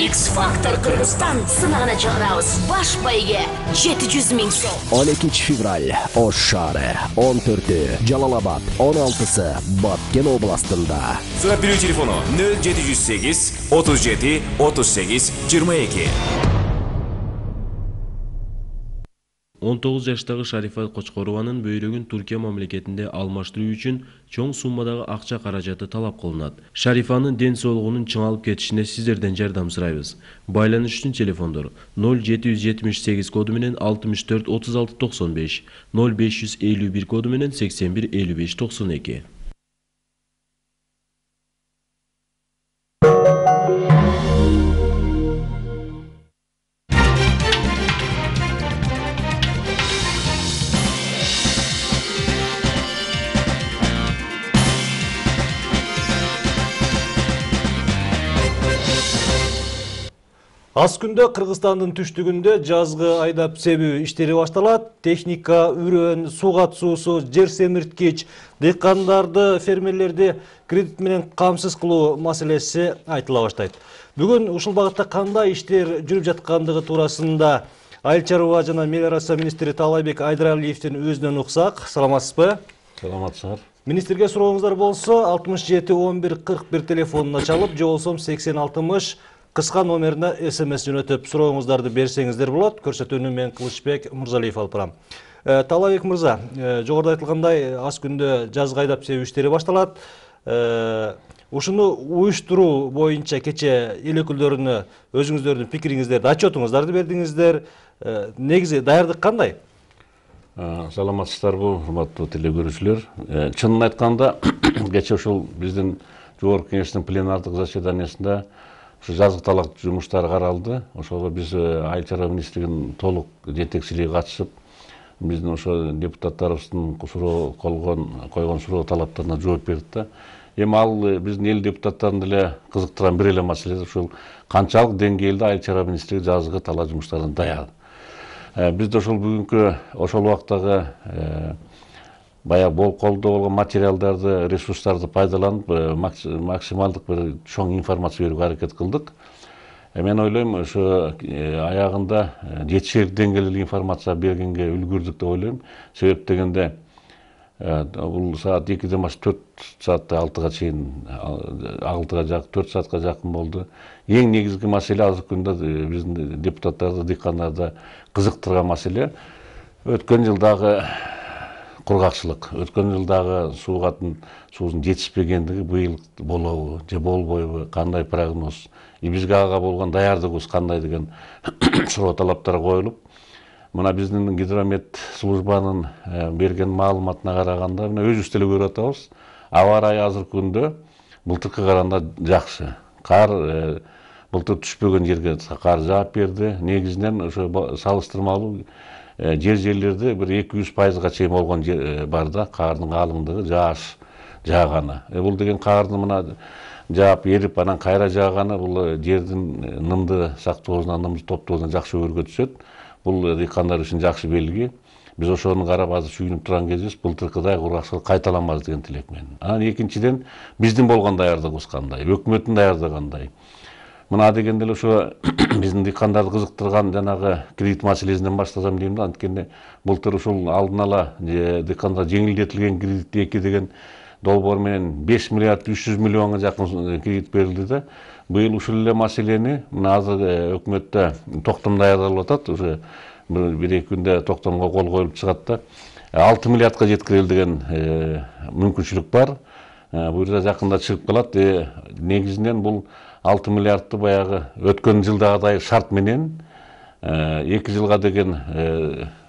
X Factor Kırgızstan sınavına çağırabız. Baş bayga 700 ming so'm. 12 fevral Osh shahri, 14 Jalolabad, 16 Batken oblastında. So'rab bering telefoni 0708 37 38 22. 19 жаштагы Шарифа Кочкорованын бөйрөгүн Туркия мамлекетинде алмаштыруу үчүн чоң суммадагы акча каражаты талап кылынат. Шарифанын ден соолугунун чыңалып кетишине сиздерден жардам сурайбыз. Байланыш үчүн телефондор 0778 коду менен 64 36 95, 0551 коду менен 81 55 92. Аз күндө Кыргызстандын түштүгүндө жазгы айдап себүү иштери башталат. Техника, үрөн, суу катуусу, жер семирткич, дыйкандарды, фермерлерди кредит менен камсыз кылуу маселеси айтыла баштайт. Бүгүн ушул багытта кандай иштер жүрүп жаткандыгы туурасында Айыл чарба жана мелиорация министри Таалайбек Айдаралиевдин өзүнөн уксак. Саламатсызбы? Саламатсыздар. Министрге сурооңуздар болсо 67 11 41 телефонуна чалып, же болсо 80 60 кыска номерине СМС жөнөтүп сурооңуздарды берсеңиздер болот. Көрсөтүүнү мен Кылычбек Мырзалиев алып барам. Таалайбек мырза, жогоруда айтылгандай, аз күндө жазгы айдап себүү иштери башталат. Ушуну уюштуруу боюнча кече эл өкүлдөрүнө өзүңүздөрдүн пикириңиздерди, отчетуңуздарды бердиңиздер. Негизи даярдык кандай? Саламатсыздарбы, урматтуу телекөрүүчүлөр. Чынын айтканда, кече ушул биздин Жогорку Кеңештин пленардык заседаниясында жазгы талак жумуштары каралды. Ошого биз Айыл чарба министрлигинин толук жетекчилиги катышып, биздин ошо депутаттарыбыздын койгон суроо талаптарына жооп берди да. Эми ал биздин эл депутаттарын деле кызыктырган бир эле маселе ушул канчалык деңгээлде Айыл чарба министрлиги жазгы талак жумуштарын даяр. Биз да ошол бүгүнкү ошол убактагы баягы колдо болгон материалдарды, ресурстарды пайдаланып, максималдык бир чоң информация берүүгө аракет кылдык. Мен ойлойм, ошо аягында жетишерлик деңгээлде информация бергенге үлгүрдүк деп ойлойм. Себеп дегенде бул саат 2-ден баштап 4 саатты 6-га чейин, 4 саатка жакын болду. Эң негизги маселе азыркы күндө биздин депутаттарды, дыйкандарды кызыктырган маселе өткөн жылдагы кургакчылык, өткөн жылдагы суунун жетишпегендиги быйыл болобу же болбойбу, кандай прогноз, бизге ага болгон даярдыгыбыз кандай деген суроо талаптар коюлуп, мына биздин гидромет службанын берген маалыматына караганда, мына өзүбүз деле көрүп атабыз, аба ырайы азыркы күндө былтыркыга караганда жакшы. Кар былтыр түшпөгөн жерге кар жаап берди. Негизинен ошо салыштырмалуу жерлерде bir 200%га чейин болгон бар да, кардын калыңдыгы жааганы. Бул деген кардын мына жаап эрип, анан кайра жааганы бул жердин нымды сактоосуна, нымды топтоосуна жакшы өргө түшөт. Бул дыйкандар үчүн жакшы белги. Биз ошону карап азыр сүйүнүп турган кезибиз, былтыркыдай кургакчылык кайталанбас деген тилек менен. Анан экинчиден биздин болгон даярдыгыбыз кандай, өкмөттүн даярдыгы кандай. Мына дегенде эле ошо биздин дыйкандарды кызыктырган жанагы кредит маселесинен баштасам дейм да. Анткени былтыр ушул алдын ала дыйкандарга жеңилдетилген кредит 2 деген долбоор менен 5 миллиард 300 миллионго жакын кредит берилди да. Быйыл ушул эле маселени мына азыр өкмөттө токтом даярдалып атат. Уже бир-эки күндө токтомго кол коюлуп чыгат да. 6 миллиардга жеткирел деген мүмкүнчүлүк бар. Буюрса жакында чыгып калат. Негизинен бул 6 миллиардты баягы өткөн жылдагыдай шарт менен 2 жылга деген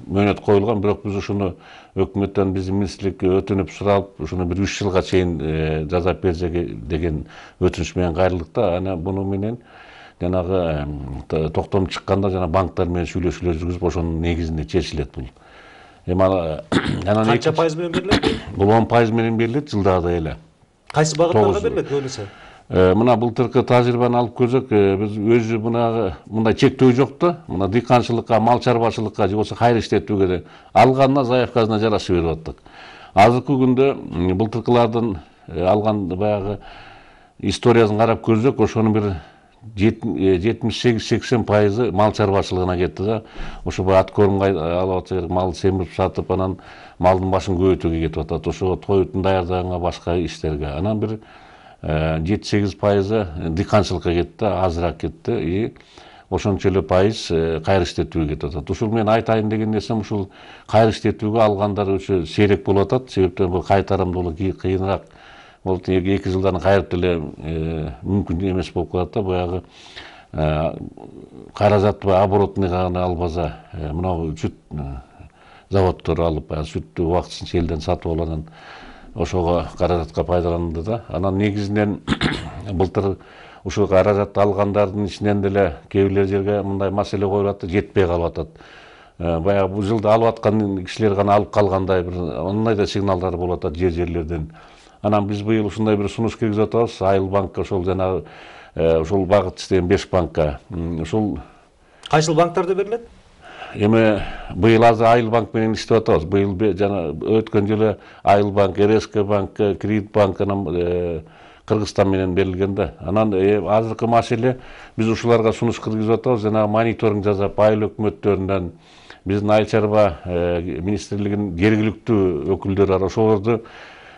мөөнөт коюлган, бирок биз ушуну өкмөттөн биздин министрлик өтүнүп суралып, ушуну бир 3 жылга чейин жасап берсе деген өтүнүч менен кайрылдык да. Ана буну менен жанагы токтом чыкканда жана банктар менен сүйлөшүүлөр жүргүзүп, ошонун негизинде чечилет бул. Канча пайыз менен берилет? Бул 10% менен берилет жылдагыдай эле. Кайсы багыттарга берилет көбүнесе? Мына былтыркы тажрыйбаны алып көрсөк, биз өзү мындай чектөө жок да. Мына дыйканчылыкка, мал чарбачылыкка же болбосо кайры иштетүүгө алганына заявкасына жараша берип аттык. Азыркы күндө былтыркылардын алган баягы историясын карап көрсөк, ошонун бир 78-80% мал чарбачылыгына кетти да. Ошо ат корумга алып атса керек, мал семирип сатып, анан малдын башын көбөйтүүгө кетип атат. Ошо тоютун даярдаганга, башка иштерге. Анан бир 7-8% дыйканчылыкка кетти, азыраак кетти. И ошончо эле пайыз кайыр иштетүүгө кетип атат. Ушул мен айтайын деген нерсем, ушул кайыр иштетүүгө алгандар өчө сейрек болуп атат. Себептен бул кайтарымдуулук кыйыныраак. Бул 2 жылдан кайрып деле мүмкүн эмес болуп калат да. Баягы каражатты оборотный гана албаса, мына сүт заводдор алып, сүттү убактысынча элден сатып алып, анан ошого каражатка пайдаланды да. Анан негизинен былтыр ушул каражатты алгандардын ичинен деле кээ бир жерге мындай маселе коюлуп атты, жетпей калып атат. Баягы бул жылда алып аткан кишилер гана алып калгандай бир ондай да сигналдар болуп атат жерлерден. Анан биз быйыл ушундай бир сунуш киргизип атабыз, Айыл банкка, ошол жана ушул багыт иштеген 5 банкка. Ушул Кайсыл банктарда берилет? Эми быйыл азыр Айыл банк менен иштеп атабыз. Быйыл жана өткөн жылы Айыл банк, РСК банк, Кредит банк анан Кыргызстан менен берилген да. Анан азыркы маселе биз ушуларга сунуш киргизип атабыз, жана мониторинг жасап, айыл өкмөттөрүнөн биздин айыл чарба министрлигинин жергиликтүү өкүлдөрү бар, ошолорду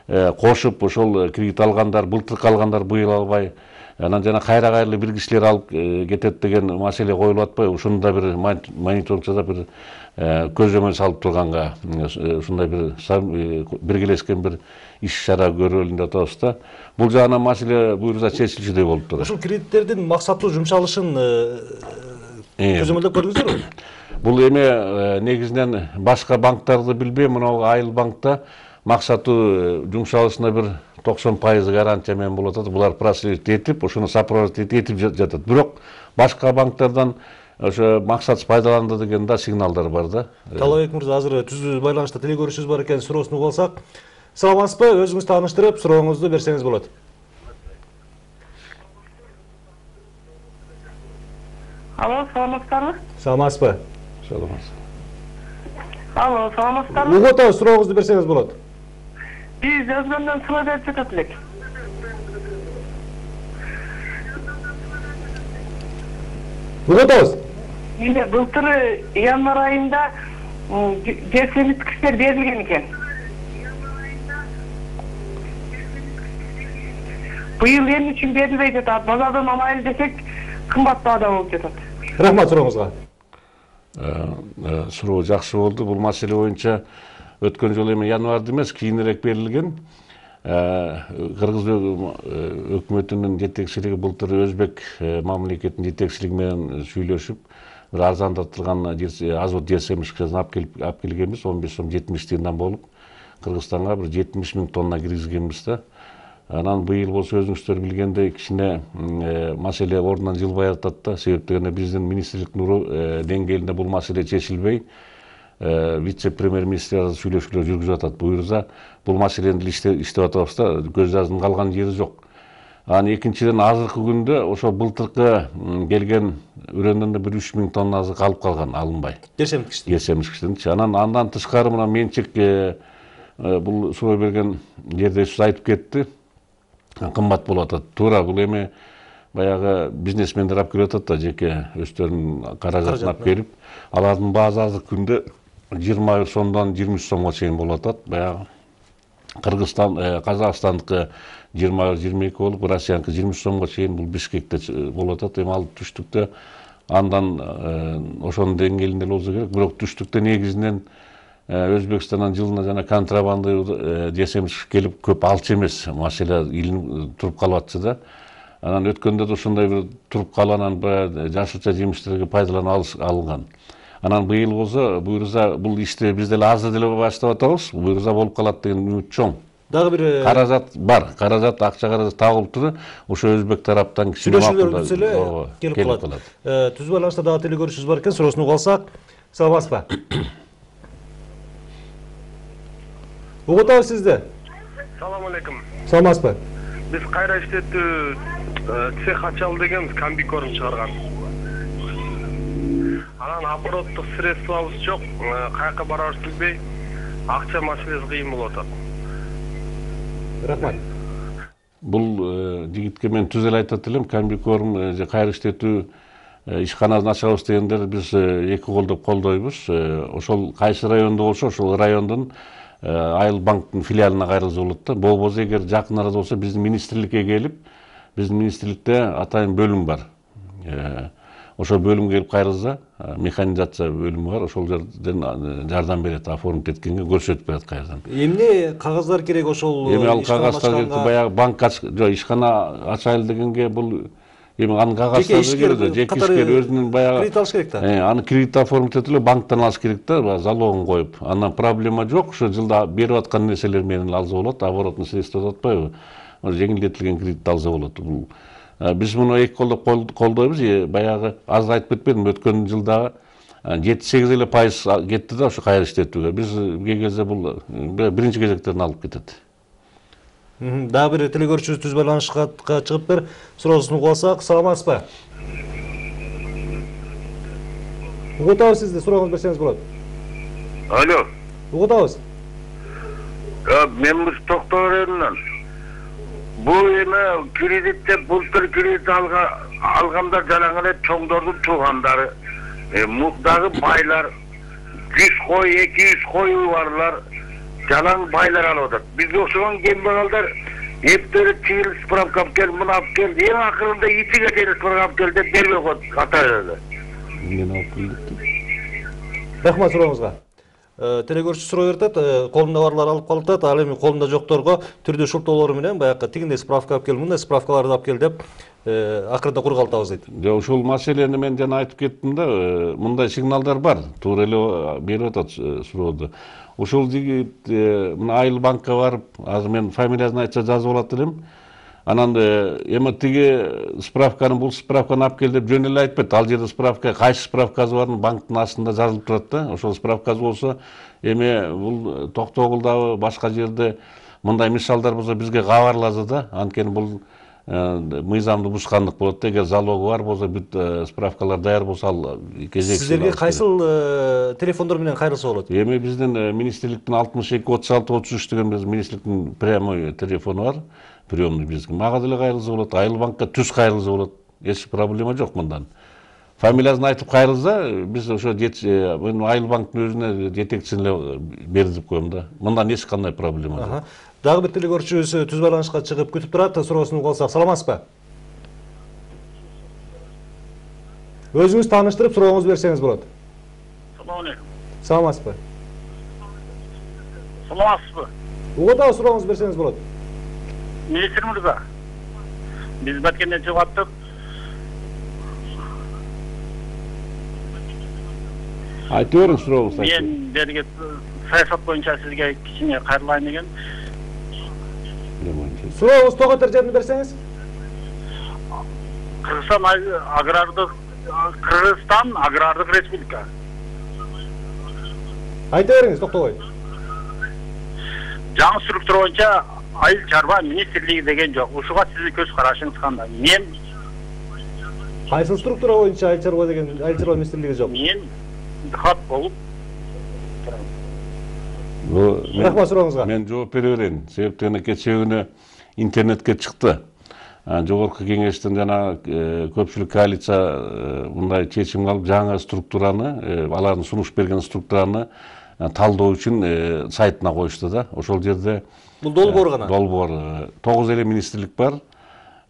кошуп, ошол кредит алгандар, былтыркы алгандар быйыл албай, анан жана кайра-кайрылы бир кишилер алып кетет деген маселе коюлуп атпайбы? Ушуну да бир мониторинг жасап, бир көзөмөл салып турганга, ушундай бир биргелешкен бир иш-чара көрөлүн деп атабыз да. Бул жагынан маселе буюрса чечилчүдөй болуп турат. Ушул кредиттердин максаттуу жумшалышын көзөмөлдөп көрдүңүздөрбү? Бул эми негизинен башка банктарды билбейм, мына Айыл банкта максаттуу жумшалышына бир 90% гарантия менен болуп атат. Булар проследить этип, ошону сопровождать этип жатат. Бирок башка банктардан ошо максатсыз пайдаланды деген да сигналдар бар да. Талабек мырза, азыр түздүү байланышта телегөрүүчүбүз бар экен, суроосуну угуп алсак. Саламатсызбы? Өзүңүз тааныштырып, сурооңузду берсеңиз болот. Алло, саламатсызбы? Саламатсызбы? Саламатсыз. Алло, саламатсызбы? Угуп атабыз, сурооңузду берсеңиз болот. Биз өзгөндөн сыла берип жатат элек. Угуп атабыз. Эми былтыр январь айында жер семирткичтер берилген экен. Быйыл эмне үчүн берилбей жатат? Базардан алайын десек, кымбат баада болуп жатат. Рахмат сурооңузга. Суроо жакшы болду. Бул маселе боюнча өткөн жолу эми январда эмес, кийинирээк берилген. Кыргыз өкмөтүнүн жетекчилиги былтыр өзбек мамлекетинин жетекчилиги менен сүйлөшүп, бир арзандатылган азот жер семирткичин алып келгенбиз, 15 сом 70 тыйындан болуп, Кыргызстанга бир 70 000 тонна киргизгенбиз да. Анан быйыл болсо өзүңүздөр билгендей кичине маселе ордунан жылбай атат да. Себептен биздин министрликтин деңгээлинде бул маселе чечилбей, вице-премьер-министр сүйлөшүүлөр жүргүзүп атат. Буюрса бул маселени иштеп атабыз да, көз жаздын калган жери жок. Анан экинчиден азыркы күндө ошо былтыркы келген үрөндөн да 3000 тонна азык алып калган, алынбай. Жер семирткичтен. Андан тышкары мына менчик бул суроо берген жердешибиз айтып кетти. Кымбат болуп атат. Туура, бул эми баягы бизнесмендер алып келип атат да, жеке өздөрүнүн каражатын алып келип, алардын баазы азыркы күндө 20 сомдон 23 сомго чейин болуп атат. Баягы Кыргызстан, Казакстандыкы 20-22 болуп, Россияныкы 20 сомго чейин бул Бишкекте болуп атат. Эми ал түштүктө андан ошонун деңгээлинде болсо керек. Бирок түштүктө негизинен Өзбекстандан жылына жана контрабанда жесемиш келип көп алчу эмес. Маселе илинип туруп калып атчы да. Анан өткөндө да ошондой бир туруп калган, анан жашылча жемиштерге пайдаланып алынган. Анан быйыл болсо буюрса бул ишти биз деле азыр деле баштап атабыз. Буюрса болуп калат деген үмүт чоң. Дагы бир каражат бар. акча каражат табылыптыр. Ошо өзбек тараптан сүйлөшүүлөр бүтсө эле келип калат. Түздүү байланышта дагы телегөрүүчүбүз бар экен, суроосуну угуп алсак. Саламатсызбы? Угуп атабыз сизди. Салам алейкум. Саламатсызбы? Биз кайра иштетүү цех ачалы дегенбиз, комбикорун чыгарган. Анан обороттук средствобуз жок, каяка барабызды билбей, акча маселеси кыйын болуп атат. Рахмат. Бул жигитке мен түз эле айтат элем, комбикорм кайры иштетүү ишканасын ачабыз дегендер биз эки колдоп колдойбуз. Ошол кайсы райондо болсо, ошол райондун Айыл банктын филиалына кайрылса болот да. Болбосо эгер жакын арада болсо биздин министрликке келип, биздин министрликте атайын бөлүм бар. Ошол бөлүмгө келип кайрылса, механизация бөлүмү бар, ошол жерден жардам берет, оформить эткенге көрсөтүп берет кайрадан. Эмне кагаздар керек ошол? Эми ал кагаздар керек, баягы банк ишкана ачайлы дегенге бул эми анын кагазтары керек да, жеке ишкер өзүнүн баягы кредит алыш керек да. Аны кредит оформить этип банктан алыш керек да, залогун коюп. Андан проблема жок, ошо жылда берип аткан нерселер менен алса болот, оборотный средства деп атпайбы? Жеңилдетилген кредит алса болот. Биз муну эки колдоп колдойбуз. Баягы аз айтып кетпедим, өткөн жылдагы 7-8 эле пайыз кетти да ошо кайры иштетүүгө. Бизге келсе бул биринчи кезектерин алып кетет. Дагы бир телекөрүүчүбүз түз байланышка чыгып бер, суроосун угуп алсак. Саламатсызбы? Угуп атабыз сизди, сурооңузду берсеңиз болот. Алло. Угуп атабыз. Мен Токтогул районунан. Бул эме кредитте былтыр кредит алганда жалаң эле чоңдордун туугандары, муктагы байлар 100 кой, 200 кою барлар жалаң байлар алып атат. Биз ошоған кембагалдар эптелип чыгыл справка алып кел, муну алып кел, эң акырында ичиге чейин справка алып кел деп бербей коет ата эле. Мен алып келдим. Рахмат сурооңузга. Телекөрүүчү суроо берет, колунда барлар алып калып атат, ал эми колунда жокторго түрдүү шуртоолору менен баягы тигиндей справка алып кел, мындай справкаларды алып кел деп акырында кургалтабыз дейт. Ошол маселени мен жана айтып кеттим да, мындай сигналдар бар. Туура эле берип атат суроодо. Ошол жигит мына Айыл банкка барып, азыр мен фамилиясын айтса жазып алат элем. Анан эми тиги справканы, бул справканы алып кел деп жөн эле айтпайт. Ал жерде справка, кайсы справкасы барын банктын астында жазылып турат да. Ошол справкасы болсо, эми бул Токтогулдагы башка жерде мындай мисалдар болсо бизге кабарласа да, анткени бул мыйзамды бушкандык болот да. Эгер залогу бар болсо, бүт справкалар даяр болсо, ал кезек. Сиздерге кайсыл телефондор менен кайрылса болот? Эми биздин министрликтин 62 36 33 деген биз министрликтин прямой телефону бар. Приемный бизге. Мага деле кайрылса болот, Айыл банкка түз кайрылса болот. Эч проблема жок мындан. Фамилиясын айтып кайрылса, биз ошо Айыл банктын өзүнө жетекчисин эле бердип коем да. Мындан эч кандай проблема жок. Дагы бир телекөрүүчүбүз түз байланышка чыгып күтүп турат, суроосун угуп алсак. Саламатсызбы? Өзүңүз тааныштырып сурооңузду берсеңиз болот. Салам алейкум. Саламатсызбы? Саламатсызбы? Угуп атабыз, сурооңузду берсеңиз болот. Министр мырза, биз Баткенден чыгып аттык. Айтып бериңиз сурооңузду. Мен берге саясат боюнча сизге кичине кайрылайын деген. Сурооңуз тоготор жерин берсеңиз. Кыргызстан агрардык республика. Айта бериңиз, токтобой. Жаңы структура боюнча Айыл чарба министрлиги деген жок. Ушуга сиздин көз карашыңыз кандай? Мен кайсы структура боюнча айыл чарба деген айыл министрлиги жок? Мен хат болуп Рахмат сурооңузга. Мен жооп бере берейин. Себептен кечээ күнү интернетке чыкты. Жогорку кеңештин жана көпчүлүк коалиция мындай чечим алып, жаңы структураны, алардын сунуш берген структураны талдоо үчүн сайтына коюшту да. Ошол жерде бул долбоор гана. Долбоор 9 эле министрлик бар.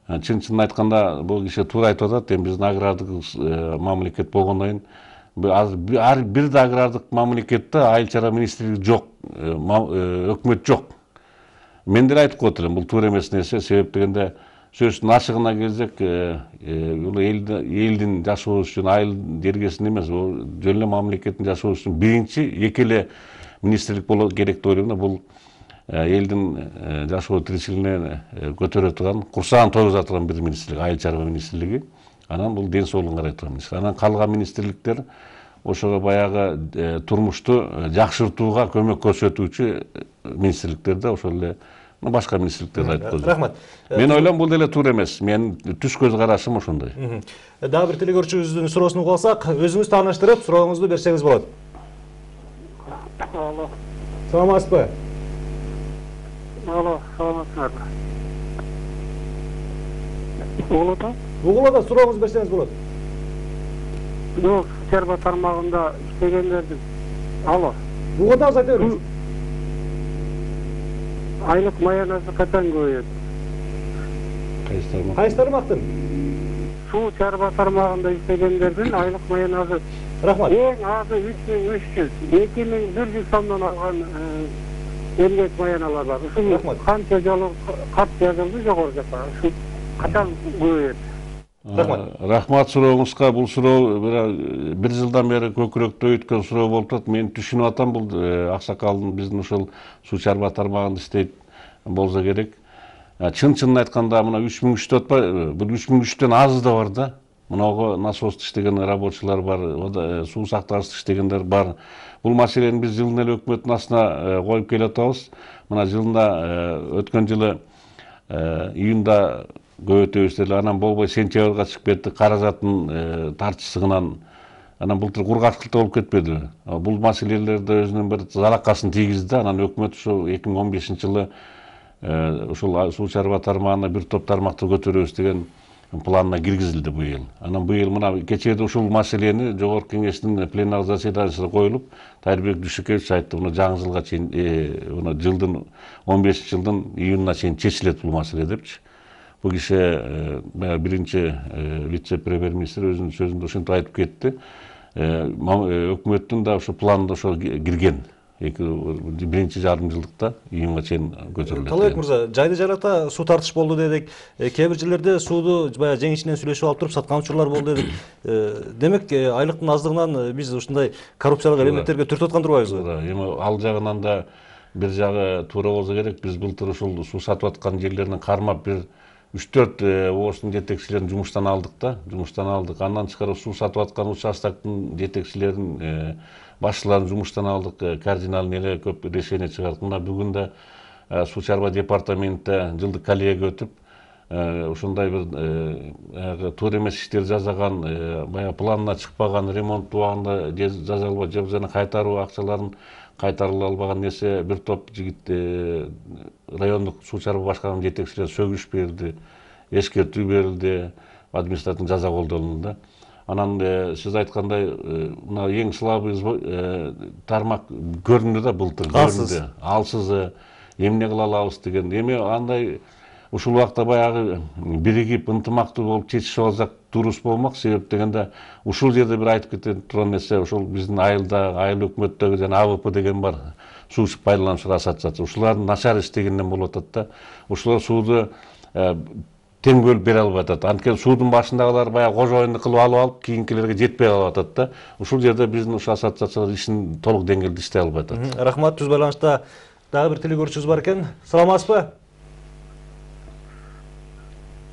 Чын айтканда бул киши туура айтып атат. Эми биздин агрардык мамлекет болгондон кийин ар бир да агрардык мамлекетте айыл чарба министрлиги жок, өкмөт жок. Мен деле айтып коет элем, бул туура эмес нерсе. Себеп дегенде сөзүнүн ачыгына келсек, бул элдин жашоосу үчүн айыл дергесин эмес, жөн эле мамлекеттин жашоосу үчүн биринчи эки эле министрлик болот керек деп ойлойм да. Бул элдин жашоо тиричилигине көтөрө турган, курсагын тойгуза турган бир министрлик, айыл чарба министрлиги. Анан бул ден соолугун карай турган министрлик. Анан калган министрликтер ошого баягы турмушту жакшыртууга көмөк көрсөтүүчү министрликтер да, ошол эле башка министрликтерди айтып коюш. Рахмат. Мен ойлойм бул деле туура эмес. Менин түз көз карашым ошондой. Дагы бир телекөрүүчүбүздүн суроосун угуп алсак, өзүңүз тааныштырып, сурооңузду берсеңиз болот. Алло. Саламатсызбы? Алло, саламатсызбы? Угулда? Угулда сурооңузду берсеңиз болот. Yok, çarba tarmağında işleyenlerdim. Alo. Угулда айта бериңиз. Aylık mayanası kaçan koyuyor? Кайсы тармактын? Su çarba tarmağında işleyenlerden aylık mayanası. Рахмат. En azı 3300, 2100 somdan algan emniyet mayanalar var. Rahmat. Kança yolu kat yazıldı yok orada. Şu kaçan koyuyor. Рахмат сурооңузга. Бул суроо бир жылдан бери көкүрөктө өткөн суроо болуп атат. Мен түшүнүп атам, бул аксакалдын биздин ушул суу чарба тармагында иштейт болсо керек. Чын айтканда мына 3300 атпайбы? Бул 3300дөн азы да бар да. Мынау насост иштеген рабочылар бар, суу сактагыч иштегендер бар. Бул маселени биз жылдын эле өкмөттүн астына коюп келатабыз. Мына жылында өткөн жылы июнда көбөйтөбүз эле, анан болбой сентябрга чыгып кетти, каражаттын тартчысыгынан. Анан былтыр кургакчылыкта болуп кетпедиби? Бул маселелерде өзүнүн бир залакасын тийгизди. Анан өкмөт ушу 2015-жылы ушул суу чарба тармагына бир топ тармакты көтөрөбүз деген планына киргизилди бу ел. Анан бу ел мына кечээде ушул маселени Жогорку Кеңештин пленар заседаниясында коюлуп, Тайырбек Дүйшөкевич айтты, муну жаңы жылга чейин, муну жылдын 15-жылдын июнуна чейин чечилет бул маселе депчи. Бул киши биринчи вице-премьер-министр өзүнүн сөзүндө ушинтип айтып кетти. Өкмөттүн да ушу планында ошо кирген. Биринчи жарым жылдыкта июнга чейин көтөрүлөт. Талайбек мырза, жайды жайлакта суу тартыш болду дедик. Кээ бир жерлерде сууду баягы жеңишинен сүйлөшүп алып туруп саткан учурлар болду дедик. Демек, айлыктын аздыгынан биз ушундай коррупциялык элементтерге түртүп аткан турбайбызбы? Эми ал жагынан да бир жагы туура болсо керек. Биз былтыр ушул суу сатып аткан жерлерин кармап бир 3-4 ооштун жетекчилерин жумуштан алдык да, Андан тышкары суу сатып аткан участоктун жетекчилерин, башчыларын жумуштан алдык, кардиналдуу эле көп решение чыгардык. Мына бүгүн да суу чарба департаментте жылдык коллега өтүп, ушундай бир туура эмес иштерди жасаган, баягы планына чыкпаган, ремонт убагында жасалбай, жана кайтаруу акчаларын кайтарыла албаган нерсе бир топ жигит райондук суу чарба башкарманын жетекчилери сөгүш берди, эскертүү берилди, административдик жаза колдонулду. Анан сиз айткандай, мына эң слабый тармак көрүндү да былтыр. Алсыз эмне кыла алабыз деген. Эми андай ушул убакта баягы биригип, ынтымактуу болуп чечишип алсак дурус болмок. Себеп дегенде ушул жерде бир айтып кеткен турган нерсе, ушул биздин айыл өкмөттөгү жана АВП деген бар. Суу пайдалануучулар ассоциациясы. Ушулардын начар иштегенден болуп атат да. Ушулар сууду тең бөлүп бере албай атат. Анткени суудун башындагылар баягы кожоюндук кылып алып, кийинкилерге жетпей калып атат да. Ушул жерде биздин ушу ассоциациялар ишин толук деңгээлде иштей албай атат. Рахмат, түз байланышта дагы бир телегөрүүчүбүз бар экен. Саламатсызбы?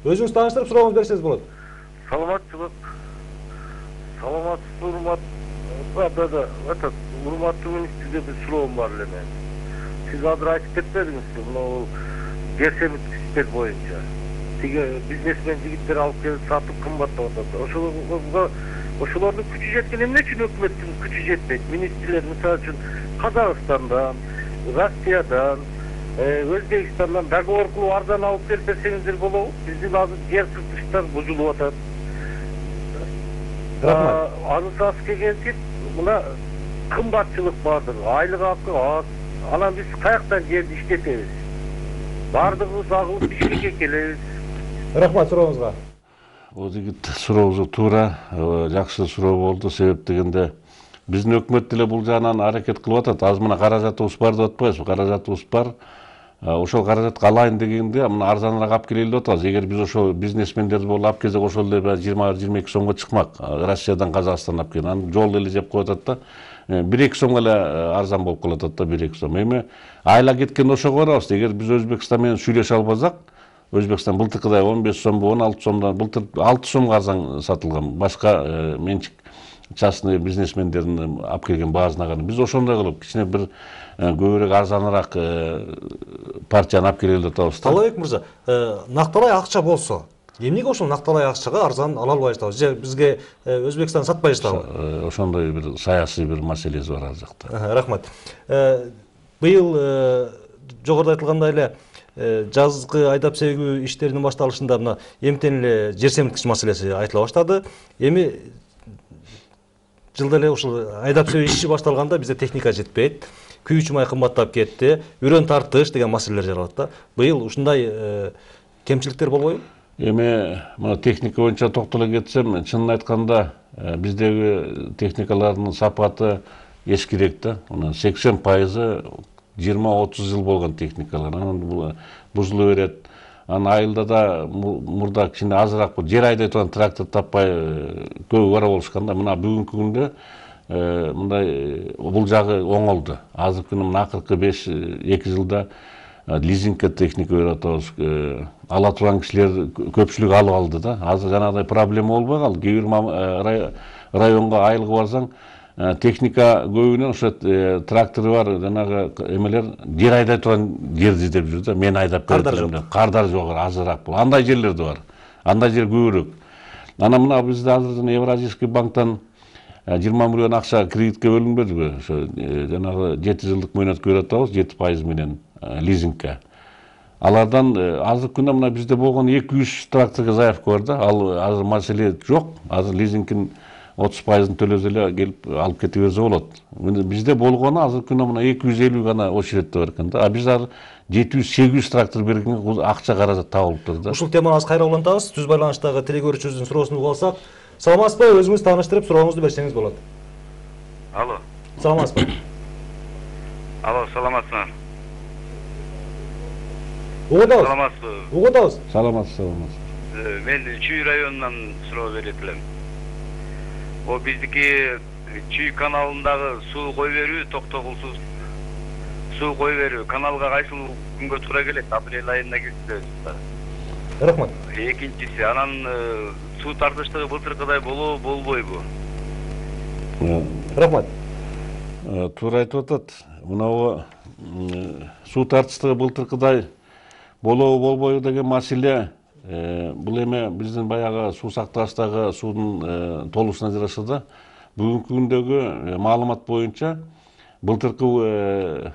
Өзүңүз тааныштырып сурооңузду берсеңиз болот. Саламатсыз, урматтуу министрге бир суроом бар эле мен. Сиз азыр айтып кетпедиңизби, мына жерсемит иштер боюнча. Тиги бизнесмен жигиттер алып келип сатып кымбаттап атат. Ошолордун күчү жеткен, эмне үчүн өкмөттүн күчү жетпейт? Министрлер мисалы үчүн Казакстандан, Россиядан, Өзбекстандан договор кылып арзан алып келип берсеңиздер болобу? Биздин азыр жер кыртыштар бузулуп атат. Азыр келгенсиз, мына кымбатчылык бардыр, айлык акы аз. Анан биз каяктан жерди иштетебиз? Бардыгыбыз агылып Бишкекке келебиз. Рахмат сурооңузга. О жигит суроосу туура, жакшы суроо болду. Себеп дегенде биздин өкмөт деле бул жагынан аракет кылып атат. Азыр мына каражатыбыз бар деп атпайбызбы? Каражатыбыз бар. Ошол каражатты алайын дегенде мына арзаныраак алып келели деп атабыз. Эгер биз ошо бизнесмендерди болуп алып келсек, ошол эле 20-22 сомго чыкмак. Россиядан Казакстандан алып келген. Анан жол эле жеп коюп атат да. 1-2 сомго эле арзан болуп калат да, 1-2 сом. Эми айла кеткенде ошого барабыз. Эгер биз Өзбекстан менен сүйлөшө албасак, Өзбекстан былтыркыдай 15 сомго, 16 сомдон, былтыр 6 сомго арзан сатылган. Башка менчик частный бизнесмендердин алып келген баасына карап. Биз ошондой кылып кичине бир көбүрөөк арзаныраак партияны алып келели деп атабыз. Талайбек мырза, накталай акча болсо, эмнеге ошол накталай акчага арзан ала албай жатабыз? Же бизге Өзбекстан сатпай жатабы? Ошондой бир саясий бир маселеси бар ал жакта. Рахмат. Быйыл жогоруда айтылгандай эле жазгы айдап себүү иштеринин башталышында мына эмтен эле жер семирткич маселеси айтыла баштады. Эми жылда эле ушул айдап себүү иши башталганда бизде техника жетпейт. Күйүүчү май кымбаттап кетти. Үрөн тартыш деген маселелер жаралат да. Быйыл ушундай кемчиликтер болбойбу? Эми мына техника боюнча токтоло кетсем, чынын айтканда биздеги техникалардын сапаты эскирээк да. 80% 20-30 жыл болгон техникалар. Анан бузула берет. Анан айылда да мурда кичине азыраак жер айдай турган трактор таппай көбү бара болушканда, мына бүгүнкү күндө мындай бул жагы оңолду. Азыркы күнү мына акыркы 2 жылда лизингке техника берип атабыз. Ала турган кишилер көпчүлүк алып алды да. Азыр жанагыдай проблема болбой калды. Кээ бир районго айылга барсаң, техника көбүнөн ошо трактору бар, жанагы эмелер жер айдай турган жерди издеп жүр да. Мен айдап берем деп. Кардар жок, азыраак бул. Андай жерлер да бар. Андай жер көбүрөөк. Анан мына бизде азыр Евразийский банктан 20 миллион акча кредитке бөлүнбөдүбү? Ошо жанагы 7 жылдык мөөнөткө берип атабыз, 7% менен лизингке. Алардан азыркы күндө мына бизде болгон 200 тракторго заявка бар да. Ал азыр маселе жок. Азыр лизингин 30%-ын төлөсө эле келип алып кете берсе болот. Бизде болгону азыркы күндө мына 250 гана очередте бар экен да. А биз азыр 700-800 трактор бергенге акча каражат табылыптыр да. Ушул теманы аз кайра улантабыз. Түз байланыштагы телекөрүүчүбүздүн суроосун угуп алсак, саламатсызбы? Өзүңүз тааныштырып сурооңузду берсеңиз болот. Алло. Саламатсызбы? Алло, саламатсызбы? Угудабыз. Саламатсызбы? Угудабыз. Саламатсыз. Мен Чүй районунан суроо берип элем. О биздики Чүй каналындагы суу кой берүү токтогулсуз. Суу кой берүү каналга кайсыл күнгө туура келет? Апрель айында келсе. Рахмат. Экинчиси, анан суу тартыштыгы былтыркыдай болобу, болбойбу? Рахмат. Туура айтып атат. Мынау суу тартыштыгы былтыркыдай болобу, болбойбу деген маселе бул эме биздин баягы суу сактагычтагы суунун толуусуна жараша да. Бүгүнкү күндөгү маалымат боюнча былтыркы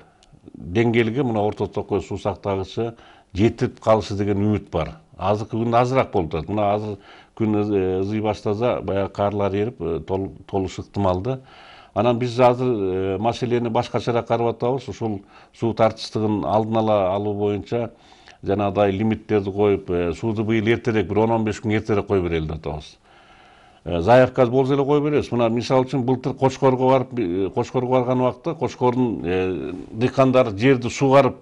деңгээлге мына орто токой суу сактагычы жетип калышы деген үмүт бар. Азыркы күндө азыраак болуп турат. Мына азыр күн ызый баштаса, баягы карлар эрип толуш ыктымалды. Анан биз азыр маселени башкачараак карап атабыз. Ушул суу тартыштыгын алдын ала алуу боюнча жанагыдай лимиттерди коюп, сууду быйыл эртерээк, бир 10-15 күн эртерээк кой берели деп атабыз. Заявка болсо эле кой беребиз. Мына мисалы үчүн былтыр Кочкорго барган убакта Кочкордун дыйкандары жерди сугарып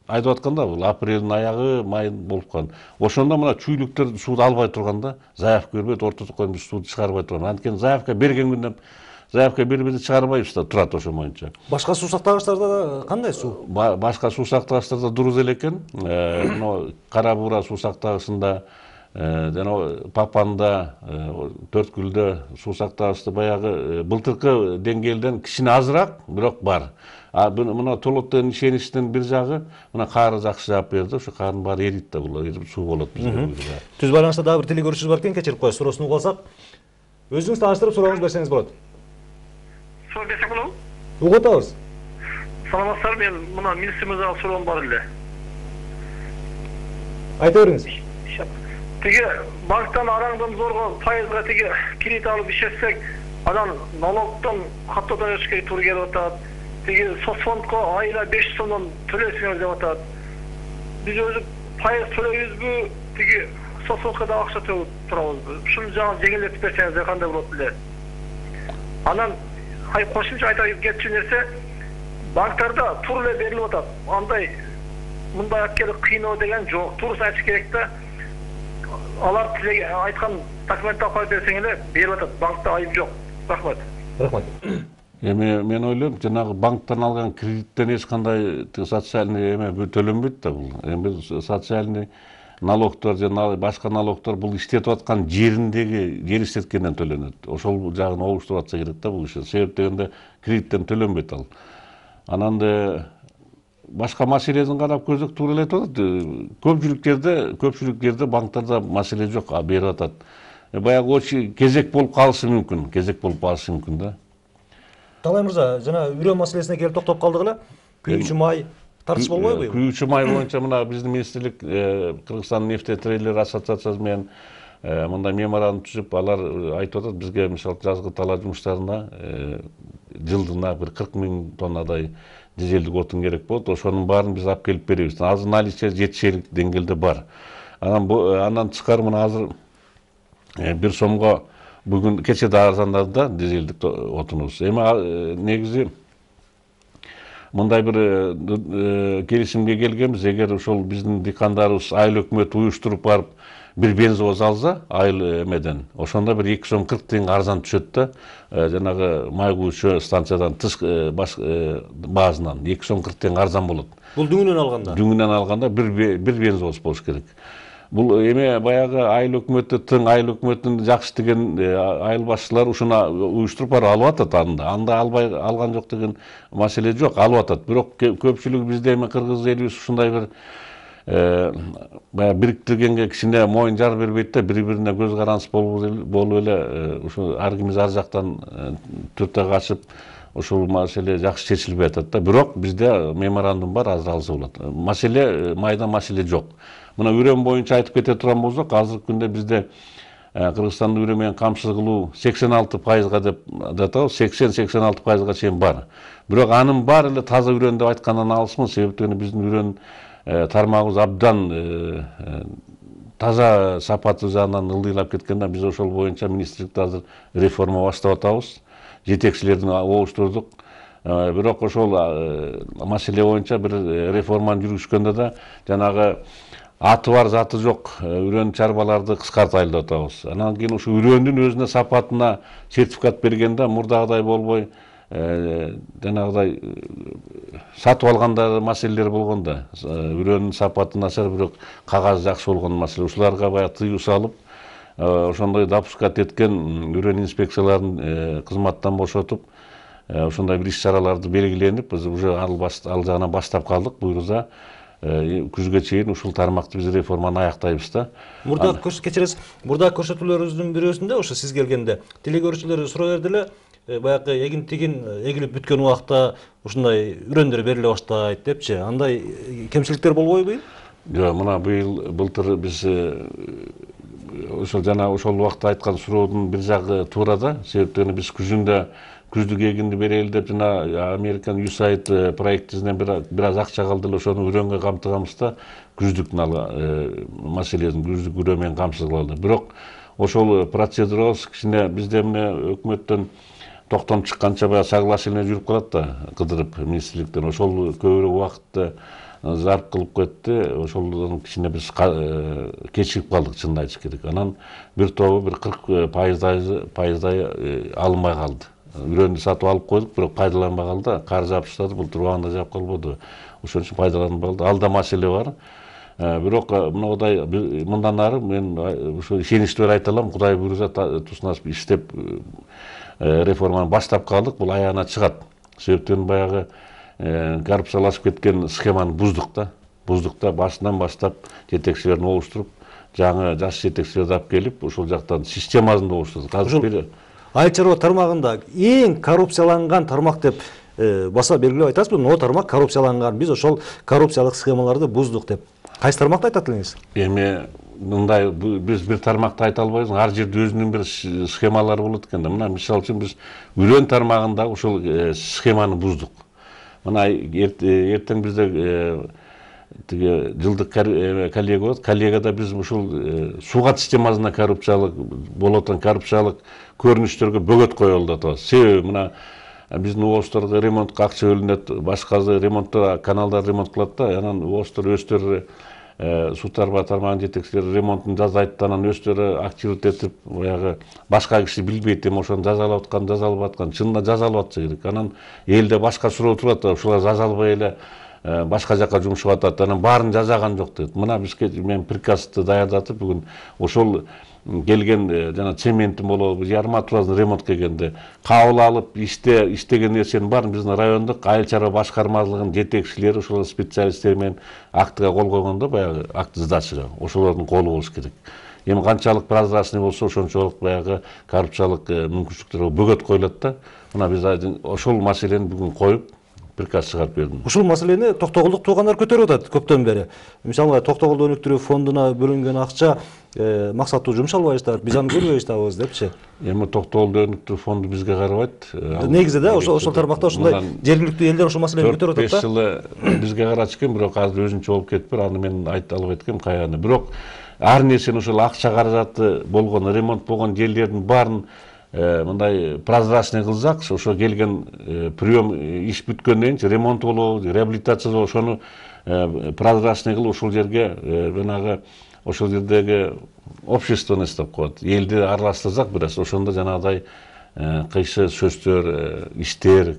айдап атканда, бул апрелдин аягы, май болуп калган. Ошондо мына чүйлүктөр сууду албай турганда, заявка бербейт, орто токойдон биз сууду чыгарбай турган. Анткени заявка берген күндө заявка бербейди, чыгарбайбыз да, турат ошо боюнча. Башка суу сактагычтарда кандай суу? Башка суу сактагычтарда дурус эле экен. Мына Кара Буура суу сактагычында, жана Папанда, Төрткүлдө суу сактагычта баягы былтыркы деңгээлден кичине азыраак, бирок бар. А мына Толоттон ишеништин бир жагы, мына кары жакшы жаап берди. Ошо кардын баары эрийт да, бул суу болот бизде. Түз байланышта дагы бир телекөрүүчүбүз бар экен, кечирип коебуз. Суроосун угуп алсак, өзүңүз тааныштырып сурооңузду берсеңиз болот. Суроо берсек болобу? Угуп атабыз. Саламатсыздар, мен мына министр мырзага суроом бар эле. Айта бериңиз. Тиги банктан араңдан зорго пайызга тиги кредит алып ишетсек, анан налогтон каттоодон өтүшкө туура келип атат. Тиги соцфондко айына 500 сомдон төлөсүңөр деп атат. Биз өзү пайыз төлөйбүзбү, тиги соцфондко да акча төлөп турабызбы? Ушуну жагын жеңилдетип берсеңиз кандай болот эле? Анан кошумча айта кетчү нерсе, банктарда туура эле берилип атат. Андай мындай акелип кыйноо деген жок. Туурусын айтыш керек да. Алар тилеге айткан документти алып берсең эле берип атат. Банкта айып жок. Рахмат. Рахмат. Эми мен ойлойм, жанагы банктан алган кредиттен эч кандай социальный эме төлөнбөйт да бул. Эми социальный налогтор жана башка налогтор бул иштетип аткан жериндеги жер иштеткенден төлөнөт. Ошол жагын обуштуруп атса керек да бул иши. Себеп дегенде кредиттен төлөнбөйт ал. Анан башка маселени карап көрсөк туура эле айтып атат. Көпчүлүк жерде банктарда маселе жок, берип атат. Баягы кезек болуп калышы мүмкүн, да. Талай мырза, жана үрөө маселесине келип токтоп калдык эле. Күйүүчү май тартыш болбойбу? Күйүүчү май боюнча мына биздин министрлик Кыргызстан нефтетрейлер ассоциациясы менен мындай меморандум түзүп, алар айтып атат бизге мисалы жазгы талаа жумуштарына жылдына бир 40 000 тоннадай дизелдик отун керек болот. Ошонун баарын биз алып келип беребиз. Азыр наличие жетишерлик деңгээлде бар. Андан тышкары мына азыр 1 сомго бүгүн кече да арзандады да дизелдик отунубуз. Эми негизи мындай бир келишимге келгенбиз. Эгер ошол биздин дыйкандарыбыз айыл өкмөт уюштуруп барып bir бензовоз алса айыл эмеден, ошондо бир 2 сом 40 тиын арзан түшөт да, жанагы май куючу станциядан тыш базынан 2 сом 40 тиын арзан болот. Бул дүңүнөн алганда? Дүңүнөн алганда bir бензовоз болуш керек. Бул эме баягы айыл өкмөтү тың айыл өкмөтүн жакшы деген айыл башчылары ушуна уюштуруп барып алып атат анда албай алган жок деген маселе жок, алып атат. Бирок көпчүлүгү бизде эми кыргыз элибиз ушундай бир бириктиргенге кичине моюн жар бербейт да, бири-бирине көз карансыз болуп эле ушу ар кимиз ар жактан түртө качып ушул маселе жакшы чечилбей атат да. Бирок бизде меморандум бар, азыр алса болот. Маселе майда маселе жок. Мына үрөм боюнча айтып кете турган болсок, азыркы күндө бизде Кыргызстанда үрө менен камсыз кылуу 86%га деп атабыз, 80-86%га чейин бар. Бирок анын баары эле таза үрөн деп айткандан алысмын, себептен биздин үрөн тармагыбыз абдан таза сапаты жагынан ылдыйлап кеткен да, биз ошол боюнча министрликте азыр реформа баштап атабыз. Жетекчилердин обуштурдук. Бирок ошол маселе боюнча бир реформаны жүргүзгөндө да жанагы аты бар заты жок үрөн чарбаларды кыскартайлы деп атабыз. Анан кийин ушу үрөндүн өзүнө сапатына сертификат бергенде мурдагыдай болбой жанагыдай сатып алганда маселелер болгондо, үрөнүн сапаты начар, бирок кагаз жакшы болгон маселе. Ушуларга баягы тыюу салып, ошондой допускат эткен үрөн инспекцияларын кызматтан бошотуп, ошондой бир иш-чараларды белгиленип, биз уже ал жагынан баштап калдык. Буюрса күзгө чейин ушул тармакты биз реформаны аяктайбыз да. Мурда кечиресиз, мурда көрсөтүүлөрүбүздүн бирөөсүндө ошо сиз келгенде телекөрүүчүлөр суроо берди эле, баягы эгин-тигин эгилип бүткөн убакта ушундай үрөндөр бериле баштайт депчи. Андай кемчиликтер болбойбу? Жок, мына былтыр биз ошол жана ошол убакта айткан суроодун бир жагы туура да, себептен биз күздүк эгинди берели деп жана Американ USAID проектинен бир аз акча калды эле, ошону үрөнгө камтыганбыз да, күздүк маселесин күздүк үрө менен камсыз кылалы. Бирок ошол процедурабыз кичине бизде эмне өкмөттөн токтом чыкканча баягы соглашение жүрүп калат да, кыдырып министрликтен. Ошол көбүрөөк убакытты зарп кылып кетти. Ошолдон кичине биз кечигип калдык, чынын айтыш керек. Анан бир тобу бир 40% алынбай калды. Үрөндү сатып алып койдук, бирок пайдаланбай калды. Кар жаап таштады, былтыр убагында жаап калбоду. Ошон үчүн пайдаланбай калды. Ал да маселе бар. Бирок мындай мындан ары мен ушу ишеничтүү айта алам, Кудай буйрса туснашып иштеп реформаны баштап калдык, бул аягына чыгат. Себептен баягы коррупциялашып кеткен схеманы буздук да. Башынан баштап жетекчилерин олуштуруп, жаңы жаш жетекчилерди алып келип, ошол жактан системасын да олуштурдук. Азыр айыл чарба тармагында эң коррупцияланган тармак деп баса белгилеп айтасызбы? О тармак коррупцияланган. Биз ошол коррупциялык схемаларды буздук деп. Кайсы тармакты айтат элеңиз? Эми мындай биз бир тармакты айта албайбыз. Ар жерде өзүнүн бир схемалары болот экен да. Мына мисалы үчүн биз үрөн тармагында ушул схеманы буздук. Мына эртең бизде тиги жылдык коллега болот. Коллегада биз ушул суугат системасына коррупциялык болот, коррупциялык көрүнүштөргө бөгөт коелду атабыз. Себеби мына биздин ООСторго ремонтко акча бөлүнөт, башка ремонттор, каналдар ремонт кылат да, анан ООСтор өздөрү суу тармагынын жетекчилери ремонтун жасайт, анан өздөрү активдет этип, баягы башка киши билбейт, эми ошону жазалап аткан, жазалбай аткан, чынында жазалап атса керек. Анан элде башка суроо турат, ушулар жазалбай эле башка жака жумшап атат, анан баарын жазаган жок дейт. Мына бизге мен приказды даярдатып, бүгүн ошол келген жана цементтин болобу, ярма турасына ремонт келгенде кабыл алып иштеген нерсенин баарын биздин райондук айыл чарба башкармалыгынын жетекчилери, ошол специалисттер менен актыга кол койгондо, баягы акт сдачага ошолордун колу болуш керек. Эми канчалык прозрачный болсо, ошончолук баягы коррупциялык мүмкүнчүлүктөргө бөгөт коюлат да. Мына биз ошол маселени бүгүн коюп, приказ чыгарып бердим. Ушул маселени Токтогулдук туугандар көтөрүп атат көптөн бери. Мисалга Токтогулду өнүктүрүү фондуна бөлүнгөн акча максаттуу жумшалбайсыздар, биз аны көрбөй атабыз депчи. Эми Токтогулду өнүктүрүү фонду бизге карабайт. Негизи да ошол тармакта ушундай жергиликтүү элдер ошол маселени көтөрүп атат да. 5 жылы бизге карачу экен, бирок азыр өзүнчө болуп кетиптир. Аны мен айта албайт экенм каяны. Бирок ар нерсени ошол акча каражаты болгон, ремонт болгон жерлердин баарын мындай прозрачный кылсак, ошо келген прием иш бүткөндөн кийин ремонт болобу, реабилитация болобу, ошону прозрачный кылып ошол жерге жанагы ошол жердеги обществону эстеп коет. Элди аралаштырсак бираз, ошондо жанагыдай кыйшы сөздөр, иштер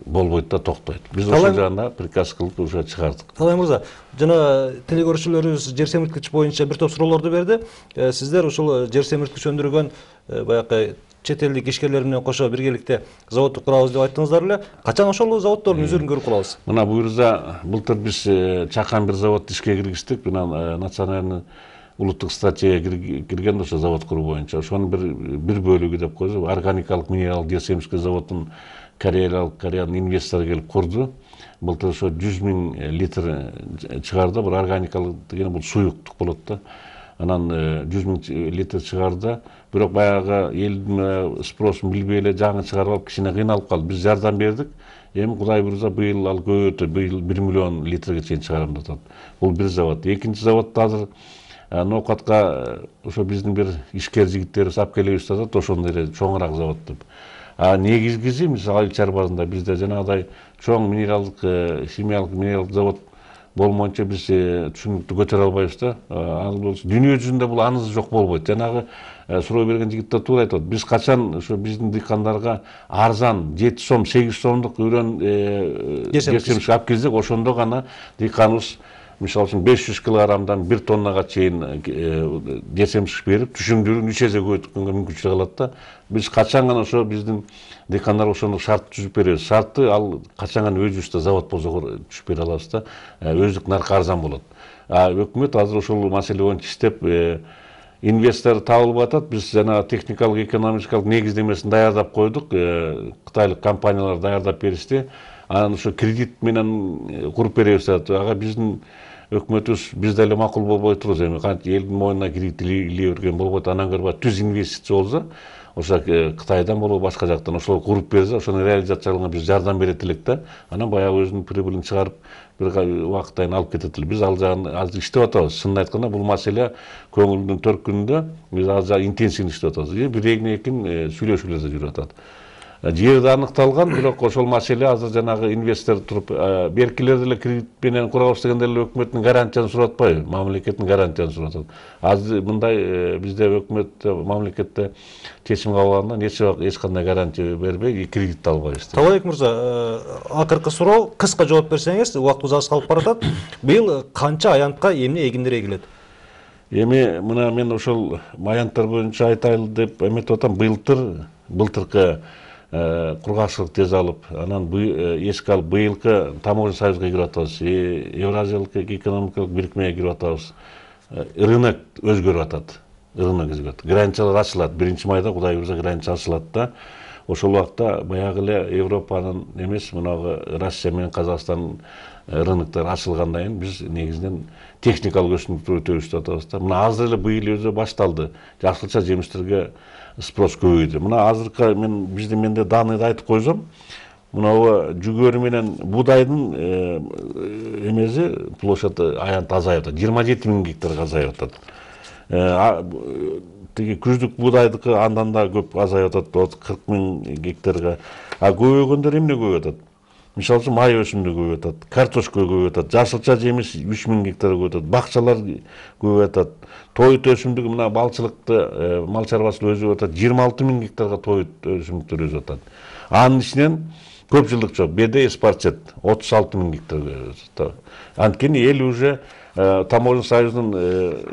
болбойт да, токтойт. Биз ошол жагында приказ кылып уже чыгардык. Талай мырза, жана телекөрүүчүлөрүбүз жер семирткич боюнча бир топ суроолорду берди. Сиздер ушул жер семирткич өндүргөн баягы чет элдик ишкерлер менен кошо биргеликте заводду курабыз деп айттыңыздар эле. Качан ошол заводдордун өзүрүн көрүп калабыз? Мына буюрса былтыр биз чакан бир завод ишке киргиздик. Мына национальный улуттук стратегияга кирген ошо завод куруу боюнча. Ошонун бир бөлүгү деп коебуз. Органикалык минералдык жер семирткич заводун Кореянын инвестору келип курду. Былтыр ошо 100 000 литр чыгарды. Бул органикалык деген бул суюктук болот да. Анан 100 000 литр чыгарды. Бирок баягы элдин спросун билбей эле жаңы чыгарып алып кичине кыйналып калды. Биз жардам бердик. Эми Кудай буйрса быйыл ал көбөйтүп, быйыл 1 миллион литрге чейин чыгарам деп атат. Бул бир завод. Экинчи заводду азыр ноокатка ошо биздин бир ишкер жигиттерибиз алып келебиз деп атат. Ошондой эле чоңураак завод деп. Негизгиси мисалы Айыл чарбасында бизде жанагыдай чоң минералдык, химиялык минералдык завод болмоюнча биз түшүнүктү көтөрө албайбыз да. Ал болсо дүйнө жүзүндө бул анысы жок болбойт. Жанагы суроо берген жигиттер туура айтат. Биз качан ошо биздин дыйкандарга арзан 7 сом, 8 сомдук үрөн жер семирткич алып келсек, ошондо гана дыйканыбыз мисалы үчүн 500 килограммдан 1 тоннага чейин жер семирткич берип, түшүмдүрүүнү 3 эсе көбөйткөнгө мүмкүнчүлүк алат да. Биз качан гана ошо биздин дыйкандар ошондой шарт түзүп беребиз. Шарты ал качан гана өзүбүздө завод болсо түзүп бере алабыз да. Өздүк наркы арзан болот. Өкмөт азыр ошол маселе боюнча иштеп, инвестор табылып атат. Биз жана техникалык, экономикалык негиздемесин даярдап койдук. Кытайлык компаниялар даярдап беришти. Анан ошо кредит менен куруп беребиз деп. Ага биздин өкмөтүбүз биз деле макул болбой турбуз. Эми кантип элдин моюнуна кредит илей берген болбойт. Анан көрбө түз инвестиция болсо, ошо Кытайдан болобу башка жактан ошол куруп берсе, ошону реализациялаганга биз жардам берет элек да. Анан баягы өзүнүн прибылин чыгарып, бир убакыт айын алып кетет эле. Биз ал жагын азыр иштеп атабыз. Чынын айтканда, бул маселе көңүлдүн төркүнүндө биз азыр интенсивдүү иштеп атабыз. Бир экин сүйлөшүүлөр да жүрүп атат. Жерди аныкталган, бирок ошол маселе азыр жанагы инвестор туруп, беркилер деле кредит менен курабыз дегенде эле өкмөттүн гарантиясын сурап атпайбы? Мамлекеттин гарантиясын сурап атат. Азыр мындай бизде өкмөт мамлекетте чечим кабыл алганда эч кандай гарантия бербей кредит албайбыз. Талайык мырза, акыркы суроо, кыска жооп берсеңиз, убактыбыз аз калып баратат. Быйыл канча аянтка эмне эгиндер эгилет? Эми мына мен ошол аянттар боюнча айтайлы деп эметип атам. Былтыркы кургакчылык тез алып, анан эске алып быйылкы таможня союзга кирип атабыз, Евразиялык экономикалык бирикмеге кирип атабыз. Рынок өзгөрүп атат. Границалар ачылат. 1-майда Кудай буйрса граница ачылат да. Ошол убакта баягы эле Европанын эмес, мынагы Россия менен Казакстан рыноктор ачылгандан кийин биз негизинен техникалык өсүмдүктөр өтөбүз деп атабыз да. Мына азыр эле быйыл өзү башталды. Жакшылыкча жемиштерге спрос көбөйдү. Мына азыркы менде данныйды айтып койсом, мына жүгөрү менен будайдын эмеси площадь аянт азайып атат. 27 000 гектарга азайып атат. Тиги күздүк будайдыкы андан да көп азайып атат, 40 000 гектарга. Көбөйгөндөр эмне көбөйүп атат? Мисалы үчүн май өсүмдүгү көбөйүп атат, картошка көбөйүп атат, жашылча жемиш 3 000 гектар көбөйүп атат, бакчалар көбөйүп атат. Тоют өсүмдүгү мына балчылыкты, мал чарбасында өсүп атат, 26 000 гектарга тоют өсүмдүктөр өсүп атат. Анын ичинен көп жылдык чоп, беде эспарчет 36 000 гектарга өсүп атат. Анткени эл уже таможня союзунун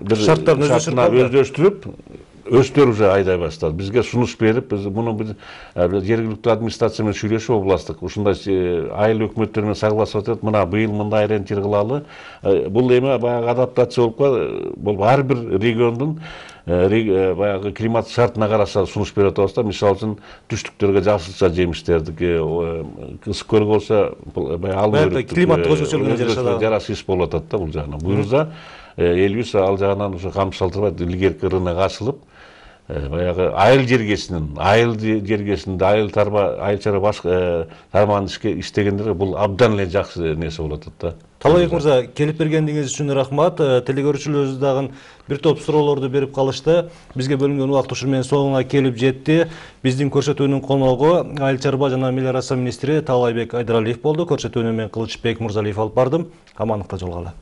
бир шартына өздөштүрүп, өздері уже айдай бастады. Бізге сұныс беріп, біз мұны жергілікті администрациямен сөйлесіп областық. Ушындай айыл өкіметтермен сағыласып атады, мына быйыл мындай ориентир қылалы. Бұл эме баягы адаптация болуп, бұл әрбір региондың баягы климат шартына караса сунуш берип атабыз да. Мисалы үчүн түштүктөргө жасылча жемиштерди, ысык көл болсо баягы климаттык өзгөчөлүккө жарашыш болуп атат да бул жагынан. Буюрса элибиз ал жагынан ушу камсыздалтырбай илгерки рынок ачылып, баягы айыл жергесинде айыл чара башка тармагын иштегендерге бул абдан эле жакшы нерсе болуп атат да. Талайбек мырза, келип бергендигиңиз үчүн рахмат. Телекөрүүчүлөрүбүз дагы бир топ суроолорду берип калышты. Бизге бөлүнгөн убакыт ушун менен соңуна келип жетти. Биздин көрсөтүүнүн коногу Айыл чарба жана мелиорация министри Талайбек Айдаралиев болду. Көрсөтүүнү мен Кылычбек Мурзалиев алып бардым. Амандыкта жолугалы.